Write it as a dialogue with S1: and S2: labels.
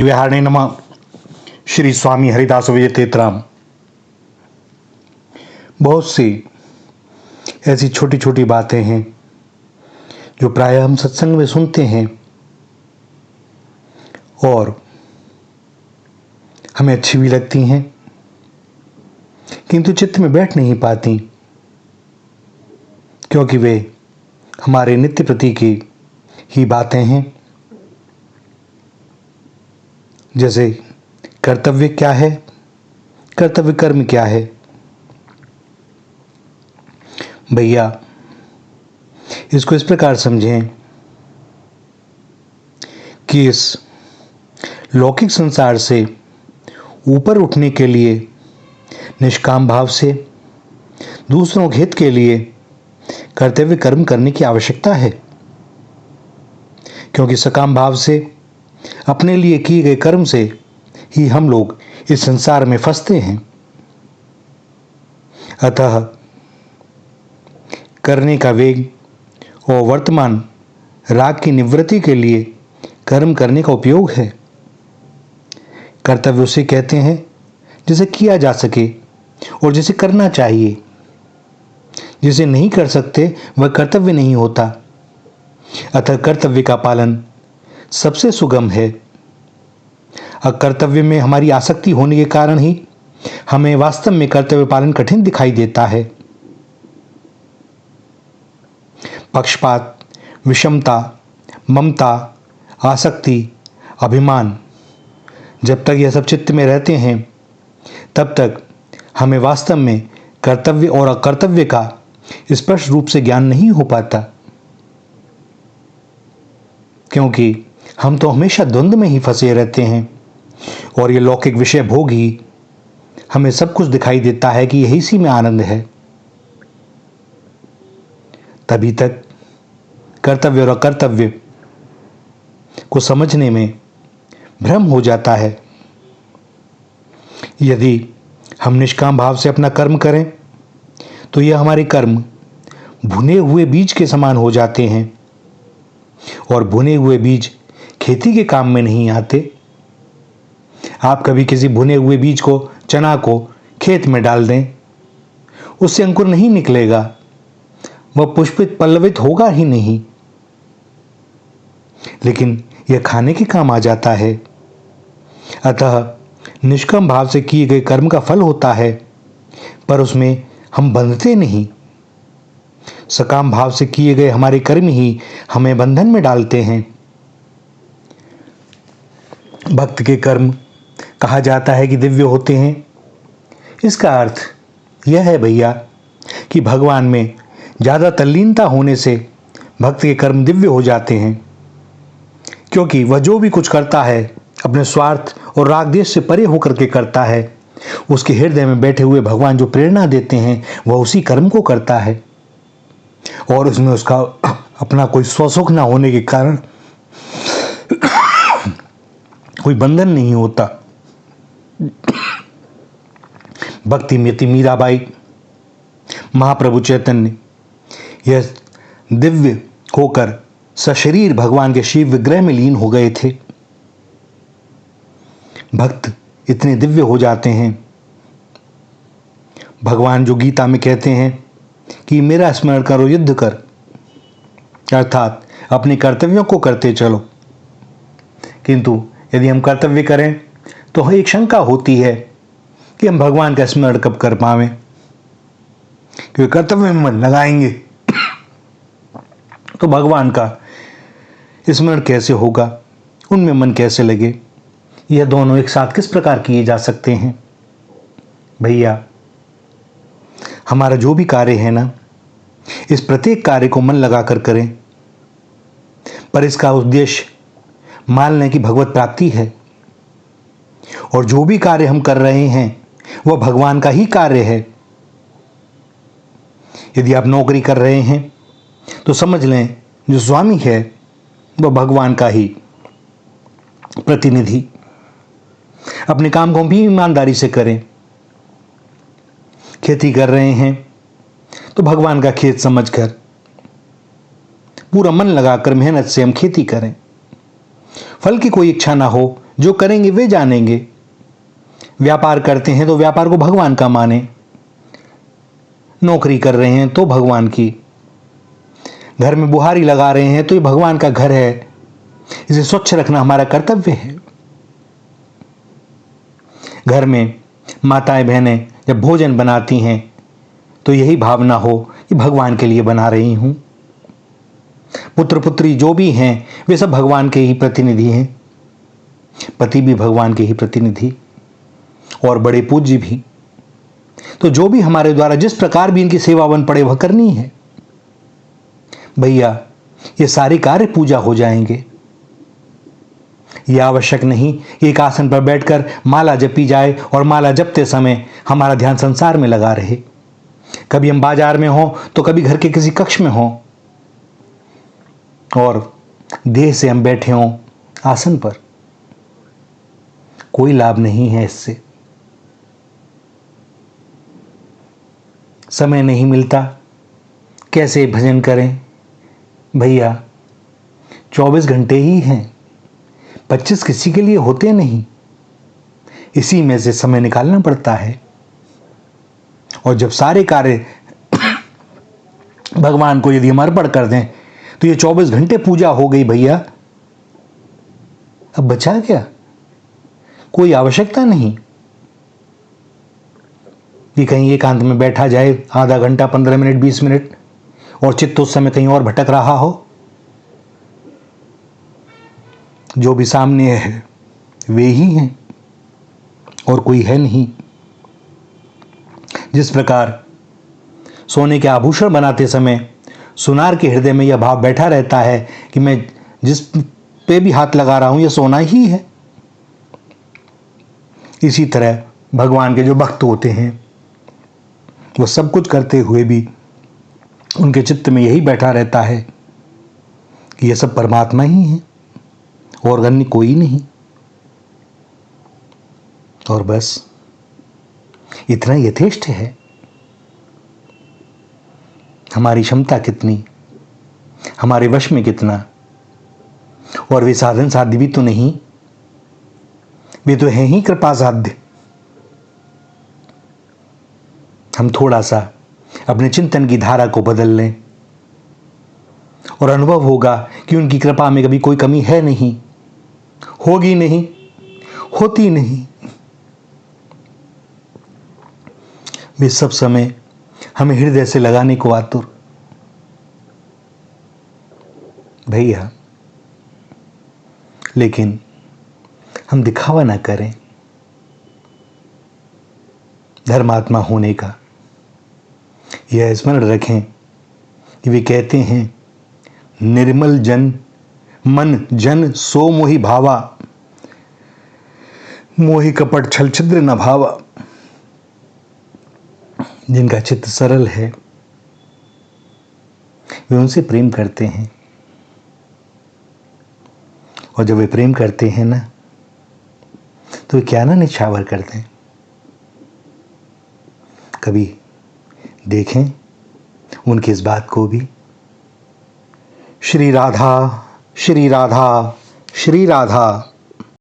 S1: विहारणे नमः। श्री स्वामी हरिदास विजयतेतराम। बहुत सी ऐसी छोटी छोटी बातें हैं जो प्रायः हम सत्संग में सुनते हैं और हमें अच्छी भी लगती हैं, किंतु चित्त में बैठ नहीं पाती, क्योंकि वे हमारे नित्य प्रति की ही बातें हैं। जैसे कर्तव्य क्या है, कर्तव्य कर्म क्या है। भैया, इसको इस प्रकार समझें कि इस लौकिक संसार से ऊपर उठने के लिए निष्काम भाव से दूसरों के हित के लिए कर्तव्य कर्म करने की आवश्यकता है, क्योंकि सकाम भाव से अपने लिए किए गए कर्म से ही हम लोग इस संसार में फंसते हैं। अतः करने का वेग और वर्तमान राग की निवृत्ति के लिए कर्म करने का उपयोग है। कर्तव्य उसे कहते हैं जिसे किया जा सके और जिसे करना चाहिए। जिसे नहीं कर सकते वह कर्तव्य नहीं होता। अतः कर्तव्य का पालन सबसे सुगम है। कर्तव्य में हमारी आसक्ति होने के कारण ही हमें वास्तव में कर्तव्य पालन कठिन दिखाई देता है। पक्षपात, विषमता, ममता, आसक्ति, अभिमान, जब तक यह सब चित्त में रहते हैं तब तक हमें वास्तव में कर्तव्य और अकर्तव्य का स्पष्ट रूप से ज्ञान नहीं हो पाता, क्योंकि हम तो हमेशा द्वंद्व में ही फंसे रहते हैं और ये लौकिक विषय भोग ही हमें सब कुछ दिखाई देता है कि यही सी में आनंद है। तभी तक कर्तव्य और अकर्तव्य को समझने में भ्रम हो जाता है। यदि हम निष्काम भाव से अपना कर्म करें तो यह हमारे कर्म भुने हुए बीज के समान हो जाते हैं, और भुने हुए बीज खेती के काम में नहीं आते। आप कभी किसी भुने हुए बीज को, चना को खेत में डाल दें, उससे अंकुर नहीं निकलेगा, वह पुष्पित पल्लवित होगा ही नहीं, लेकिन यह खाने के काम आ जाता है। अतः निष्काम भाव से किए गए कर्म का फल होता है, पर उसमें हम बंधते नहीं। सकाम भाव से किए गए हमारे कर्म ही हमें बंधन में डालते हैं। भक्त के कर्म कहा जाता है कि दिव्य होते हैं। इसका अर्थ यह है भैया कि भगवान में ज़्यादा तल्लीनता होने से भक्त के कर्म दिव्य हो जाते हैं, क्योंकि वह जो भी कुछ करता है अपने स्वार्थ और राग द्वेष से परे होकर के करता है। उसके हृदय में बैठे हुए भगवान जो प्रेरणा देते हैं वह उसी कर्म को करता है, और उसमें उसका अपना कोई स्वसुख ना होने के कारण कोई बंधन नहीं होता। भक्ति में मीराबाई, महाप्रभु चैतन्य यह दिव्य होकर सशरीर भगवान के शिव विग्रह में लीन हो गए थे। भक्त इतने दिव्य हो जाते हैं। भगवान जो गीता में कहते हैं कि मेरा स्मरण करो, युद्ध कर, अर्थात अपने कर्तव्यों को करते चलो। किंतु यदि हम कर्तव्य करें तो एक शंका होती है कि हम भगवान का स्मरण कब कर पावें, क्योंकि कर्तव्य में मन लगाएंगे तो भगवान का स्मरण कैसे होगा, उनमें मन कैसे लगे। यह दोनों एक साथ किस प्रकार किए जा सकते हैं। भैया, हमारा जो भी कार्य है ना, इस प्रत्येक कार्य को मन लगाकर करें, पर इसका उद्देश्य मान लें कि भगवत प्राप्ति है, और जो भी कार्य हम कर रहे हैं वह भगवान का ही कार्य है। यदि आप नौकरी कर रहे हैं तो समझ लें जो स्वामी है वह भगवान का ही प्रतिनिधि। अपने काम को भी ईमानदारी से करें। खेती कर रहे हैं तो भगवान का खेत समझकर पूरा मन लगाकर मेहनत से हम खेती करें। फल की कोई इच्छा ना हो जो करेंगे वे जानेंगे। व्यापार करते हैं तो व्यापार को भगवान का माने, नौकरी कर रहे हैं तो भगवान की, घर में बुहारी लगा रहे हैं तो ये भगवान का घर है, इसे स्वच्छ रखना हमारा कर्तव्य है। घर में माताएं बहनें जब भोजन बनाती हैं तो यही भावना हो कि भगवान के लिए बना रही हूं। पुत्र पुत्री जो भी हैं वे सब भगवान के ही प्रतिनिधि हैं, पति भी भगवान के ही प्रतिनिधि और बड़े पूज्य भी। तो जो भी हमारे द्वारा जिस प्रकार भी इनकी सेवा बन पड़े वह करनी है भैया। ये सारे कार्य पूजा हो जाएंगे। यह आवश्यक नहीं कि एक आसन पर बैठकर माला जपी जाए और माला जपते समय हमारा ध्यान संसार में लगा रहे। कभी हम बाजार में हों तो कभी घर के किसी कक्ष में हों और देह से हम बैठे हों आसन पर, कोई लाभ नहीं है इससे। समय नहीं मिलता, कैसे भजन करें भैया। 24 घंटे ही हैं, 25 किसी के लिए होते नहीं, इसी में से समय निकालना पड़ता है। और जब सारे कार्य भगवान को यदि हम अर्पण कर दें तो ये 24 घंटे पूजा हो गई भैया। अब बचा क्या? कोई आवश्यकता नहीं कि कहीं एकांत में बैठा जाए आधा घंटा, 15 मिनट, 20 मिनट और चित्त उस समय कहीं और भटक रहा हो। जो भी सामने है वे ही हैं और कोई है नहीं। जिस प्रकार सोने के आभूषण बनाते समय सुनार के हृदय में यह भाव बैठा रहता है कि मैं जिस पे भी हाथ लगा रहा हूं यह सोना ही है, इसी तरह भगवान के जो भक्त होते हैं वो सब कुछ करते हुए भी उनके चित्त में यही बैठा रहता है कि यह सब परमात्मा ही है और अन्य कोई नहीं। और बस इतना यथेष्ट है। हमारी क्षमता कितनी, हमारे वश में कितना, और वे साधन साध्य भी तो नहीं, वे तो हैं ही कृपा साध्य। हम थोड़ा सा अपने चिंतन की धारा को बदल लें और अनुभव होगा कि उनकी कृपा में कभी कोई कमी है नहीं, होगी नहीं, होती नहीं। वे सब समय हमें हृदय से लगाने को आतुर भैया। लेकिन हम दिखावा ना करें धर्मात्मा होने का। यह स्मरण रखें कि वे कहते हैं निर्मल जन मन जन सो मोहि भावा, मोहि कपट छल छिद्र न भावा। जिनका चित्त सरल है वे उनसे प्रेम करते हैं, और जब वे प्रेम करते हैं ना तो वे क्या ना निछावर करते हैं। कभी देखें उनकी इस बात को भी। श्री राधा श्री राधा श्री राधा।